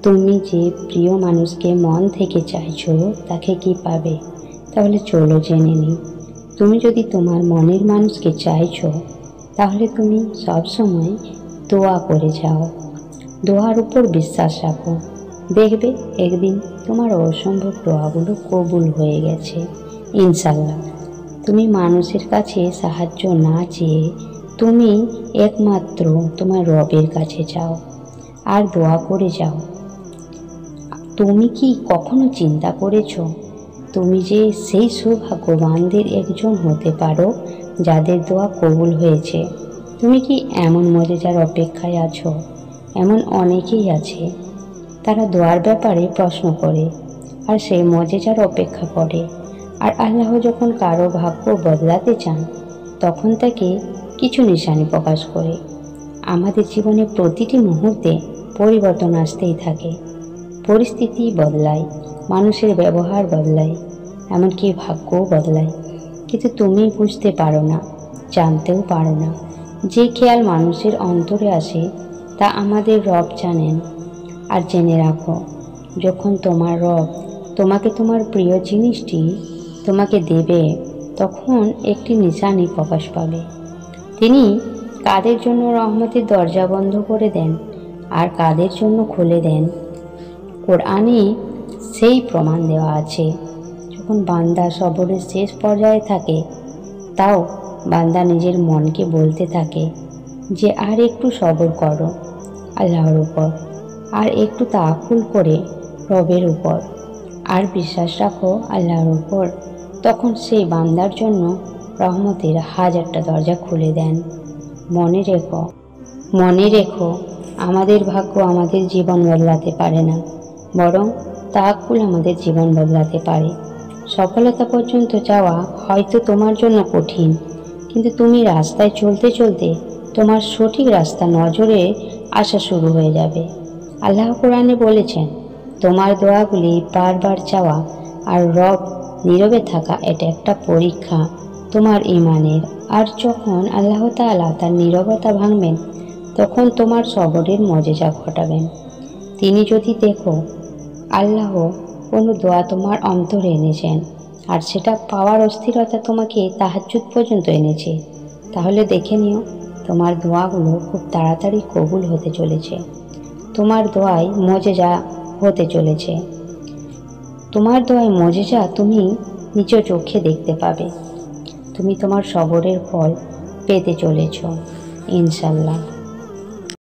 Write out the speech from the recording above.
তুমি যে প্রিয় মানুষকে মন থেকে চাইছো তাকে কি পাবে? তাহলে চলো জেনে নিই। তুমি যদি তোমার মনের মানুষকে চাইছো, তাহলে তুমি সবসময় দোয়া করে যাও। দোয়ার উপর বিশ্বাস রাখো। দেখবে একদিন তোমার অসম্ভব দোয়াগুলো কবুল হয়ে গেছে, ইনশাল্লাহ। তুমি মানুষের কাছে সাহায্য না চেয়ে তুমি একমাত্র তোমার রবের কাছে যাও আর দোয়া করে যাও। তুমি কি কখনো চিন্তা করেছো তুমি যে সেই সৌভাগ্যবানদের একজন হতে পারো যাদের দোয়া কবুল হয়েছে? তুমি কি এমন মজাদার অপেক্ষায় আছো? এমন অনেকেই আছে, তারা দোয়ার ব্যাপারে প্রশ্ন করে আর সেই মজাদার অপেক্ষা করে। আর আল্লাহ যখন কারো ভাগ্য বদলাতে চান, তখন তাকে কিছু নিশানি প্রকাশ করে। আমাদের জীবনে প্রতিটি মুহূর্তে পরিবর্তন আসতেই থাকে। পরিস্থিতি বদলায়, মানুষের ব্যবহার বদলায়, এমনকি ভাগ্যও বদলায়। কিন্তু তুমি বুঝতে পারো না, জানতেও পারো না। যে খেয়াল মানুষের অন্তরে আসে তা আমাদের রব জানেন। আর জেনে রাখো, যখন তোমার রব তোমাকে তোমার প্রিয় জিনিসটি তোমাকে দেবে, তখন একটি নিশানি প্রকাশ পাবে। তিনি কাদের জন্য রহমতের দরজা বন্ধ করে দেন আর কাদের জন্য খুলে দেন, কোরআনে সেই প্রমাণ দেওয়া আছে। যখন বান্দা সবরের শেষ পর্যায়ে থাকে, তাও বান্দা নিজের মনকে বলতে থাকে যে আর একটু সবর করো আল্লাহর উপর, আর একটু তাওয়াক্কুল করে রবের উপর, আর বিশ্বাস রাখো আল্লাহর উপর, তখন সেই বান্দার জন্য রহমতের হাজারটা দরজা খুলে দেন। মনে রেখো, আমাদের ভাগ্য আমাদের জীবন বদলাতে পারে না, বরং তাওয়াক্কুল আমাদের জীবন বদলাতে পারে। সফলতা পর্যন্ত যাওয়া হয়তো তোমার জন্য কঠিন, কিন্তু তুমি রাস্তায় চলতে চলতে তোমার সঠিক রাস্তা নজরে আসা শুরু হয়ে যাবে। আল্লাহ কোরআনে বলেছেন, তোমার দোয়াগুলি বারবার চাওয়া আর রব নীরবে থাকা, এটা একটা পরীক্ষা তোমার ঈমানের। আর যখন আল্লাহ তাআলা তার নীরবতা ভাঙবেন, তখন তোমার সবরের মজেজা ঘটাবেন। তিনি যদি দেখো আল্লাহ কোনো দোয়া তোমার অন্তরে এনেছেন আর সেটা পাওয়ার অস্থিরতা তোমাকে তাহাজ্জুদ পর্যন্ত এনেছে, তাহলে দেখে নিও তোমার দোয়াগুলো খুব তাড়াতাড়ি কবুল হতে চলেছে। তোমার দোয়ায় মজেজা হতে চলেছে। তোমার দোয়ায় মজেজা তুমি নিজ চোখে দেখতে পাবে। তুমি তোমার সবরের ফল পেতে চলেছ, ইনশাল্লাহ।